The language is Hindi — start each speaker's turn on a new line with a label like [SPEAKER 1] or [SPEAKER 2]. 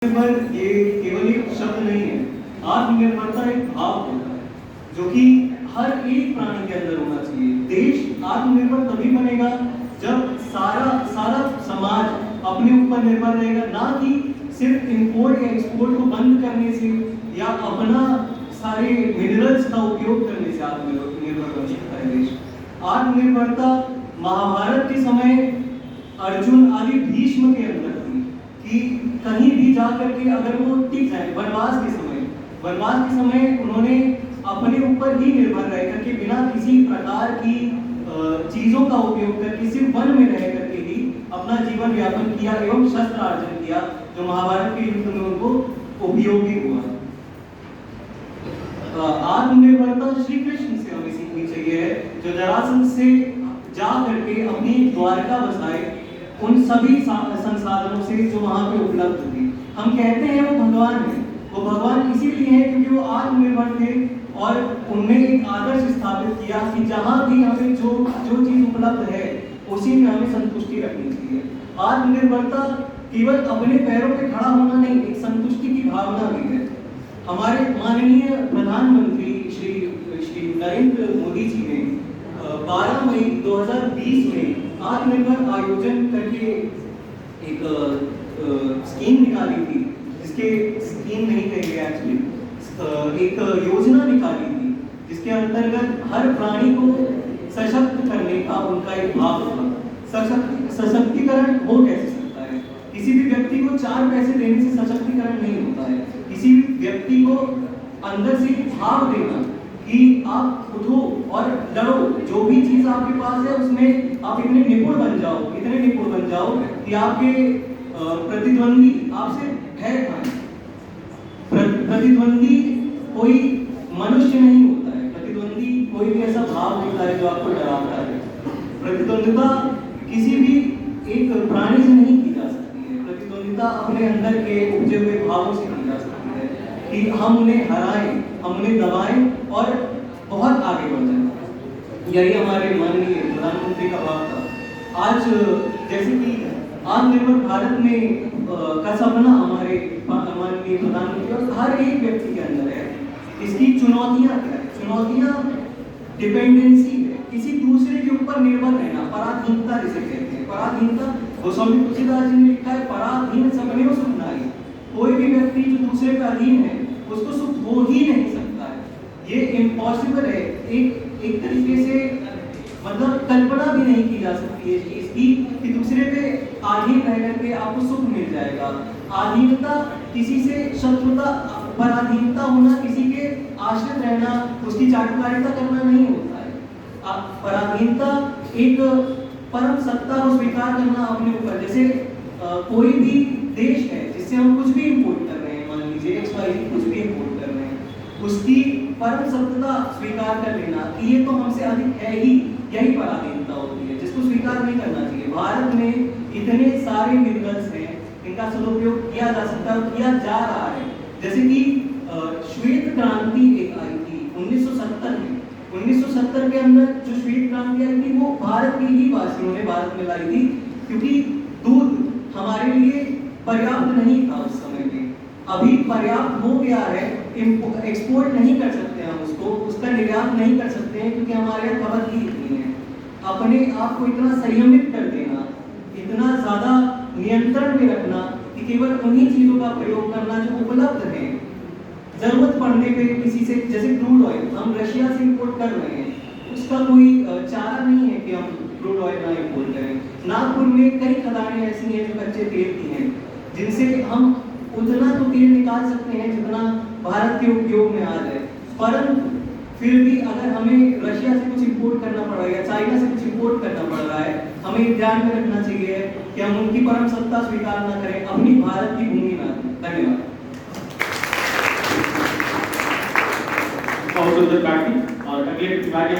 [SPEAKER 1] आत्मनिर्भर ये केवल एक शब्द नहीं है। आत्मनिर्भरता एक भाव होता है जो कि हर एक प्राणी के अंदर होना चाहिए। देश आत्मनिर्भर तभी बनेगा जब सारा सारा समाज अपने ऊपर निर्भर रहेगा, ना कि सिर्फ इंपोर्ट या एक्सपोर्ट को बंद करने से या अपना सारे मिनरल्स का उपयोग करने से आत्मनिर्भर बन सकता है देश। आत्मनिर्भरता महाभारत के समय अर्जुन आदि भीष्म के अंदर थी कि कहीं भी जा करके अगर वो टिक जाए, वनवास के समय उन्होंने अपने ऊपर ही निर्भर रह करके बिना किसी प्रकार की चीजों का उपयोग करके सिर्फ वन में रह करके ही अपना जीवन यापन किया एवं शस्त्र अर्जन किया, जो महाभारत के युद्ध में उनको उपयोगी हुआ। आत्मनिर्भरता श्री कृष्ण से हमें सीखनी चाहिए, जो जरासंध से जा करके अपनी द्वारका बसाए उन सभी संसाधनों से जो वहां पे उपलब्ध थे। हम कहते हैं वो भगवान है, वो भगवान इसीलिए है क्योंकि वो आत्मनिर्भर थे और उन्होंने एक आदर्श स्थापित किया कि जहां भी हमें जो चीज उपलब्ध है उसी में हमें संतुष्टि रखनी चाहिए। आत्मनिर्भरता केवल अपने पैरों पे खड़ा होना नहीं, एक संतुष्टि की भावना भी है। हमारे माननीय प्रधानमंत्री श्री नरेंद्र मोदी जी ने 12 मई 2020 में आत्मनिर्भर आयोजन करके एक स्कीम निकाली थी, जिसके स्कीम नहीं कहेंगे एक्चुअली, एक योजना निकाली थी जिसके अंतर्गत हर प्राणी को सशक्त करने का उनका एक भाव होगा। सशक्तिकरण हो कैसे सकता है? किसी भी व्यक्ति को 4 पैसे देने से सशक्तिकरण नहीं होता है। किसी भी व्यक्ति को अंदर से भाव देना कि आप उठो और लड़ो, जो भी चीज आपके पास है उसमें आप इतने निपुण बन जाओ कि आपके प्रतिद्वंदी आपसे भय खाएं। प्रतिद्वंदी कोई मनुष्य नहीं होता है, प्रतिद्वंदी कोई भी ऐसा भाव होता है जो आपको डराता है। प्रतिद्वंदिता किसी भी एक प्राणी से नहीं की जा सकती है। प्रतिद्वंदिता अपने अंदर के उपजे हुए भावों से की जा सकती है कि हम उन्हें हराएं, हम उन्हें दबाएं और बहुत आगे बढ़ जाएं। यही हमारे माननीय प्रधानमंत्री का भाव था। आज जैसे कि आत्मनिर्भर भारत में का सपना हमारे माननीय प्रधानमंत्री और हर एक व्यक्ति के अंदर है। इसकी चुनौतियां क्या है? चुनौतियां डिपेंडेंसी है, किसी दूसरे के ऊपर निर्भर रहना, पराधीनता जिसे कहते हैं। पराधीनता गोस्वामी तुलसीदास जी ने लिखा है, पराधीन सबने सुख नारी। कोई भी व्यक्ति जो दूसरे का अधीन है उसको सुख हो ही नहीं सकता है, ये इम्पॉसिबल है। एक तरीके से मतलब कल्पना भी नहीं की जा सकती है इसकी कि दूसरे पे अधीन रह करके आपको सुख मिल जाएगा। अधीनता किसी से शत्रुता, पराधीनता होना किसी के आश्रित रहना, उसकी चाटुकारिता करना नहीं होता है। पराधीनता एक परम सत्ता को स्वीकार करना अपने ऊपर। जैसे कोई भी देश है जिससे हम कुछ भी इंपोर्ट कर रहे हैं, मान लीजिए XY कुछ भी इंपोर्ट कर रहे हैं, उसकी परम सत्ता स्वीकार कर लेना कि ये तो हमसे अधिक है ही, यही पराधीनता होती है, जिसको स्वीकार नहीं करना चाहिए। भारत में इतने सारे मिनरल्स हैं, इनका सदुपयोग किया जा सकता है और किया जा रहा है। जैसे कि श्वेत क्रांति एक आई थी 1970 में। 1970 के अंदर जो श्वेत क्रांति आई थी वो भारत के ही वासियों ने भारत में लाई थी, क्योंकि दूध हमारे लिए पर्याप्त नहीं था उस समय में। अभी पर्याप्त हो गया है, एक्सपोर्ट नहीं कर सकते हम उसको, उसका निर्यात नहीं कर सकते हैं क्योंकि हमारे यहाँ खपत ही इतनी है। अपने आप को इतना संयमित कर देना, इतना ज्यादा नियंत्रण में रखना कि केवल उन्हीं चीजों का प्रयोग करना जो उपलब्ध है। जरूरत पड़ने पे किसी से, जैसे क्रूड ऑयल हम रशिया से इंपोर्ट कर रहे हैं, उसका कोई चारा नहीं है कि हम क्रूड ऑयल ना इंपोर्ट करें। नागपुर में कई खदानें ऐसी हैं जो कच्चे तेल की हैं, जिनसे हम उतना तो तेल निकाल सकते हैं जितना भारत के उपयोग में आ जाए। परंतु फिर भी अगर हमें रशिया से कुछ इंपोर्ट करना पड़ रहा है या चाइना से कुछ इंपोर्ट करना पड़ रहा है, हमें ध्यान में रखना चाहिए कि हम उनकी परम सत्ता स्वीकार ना करें, अपनी भारत की भूमि में। धन्यवाद।
[SPEAKER 2] बहुत सुंदर बैठक और अगले विभाग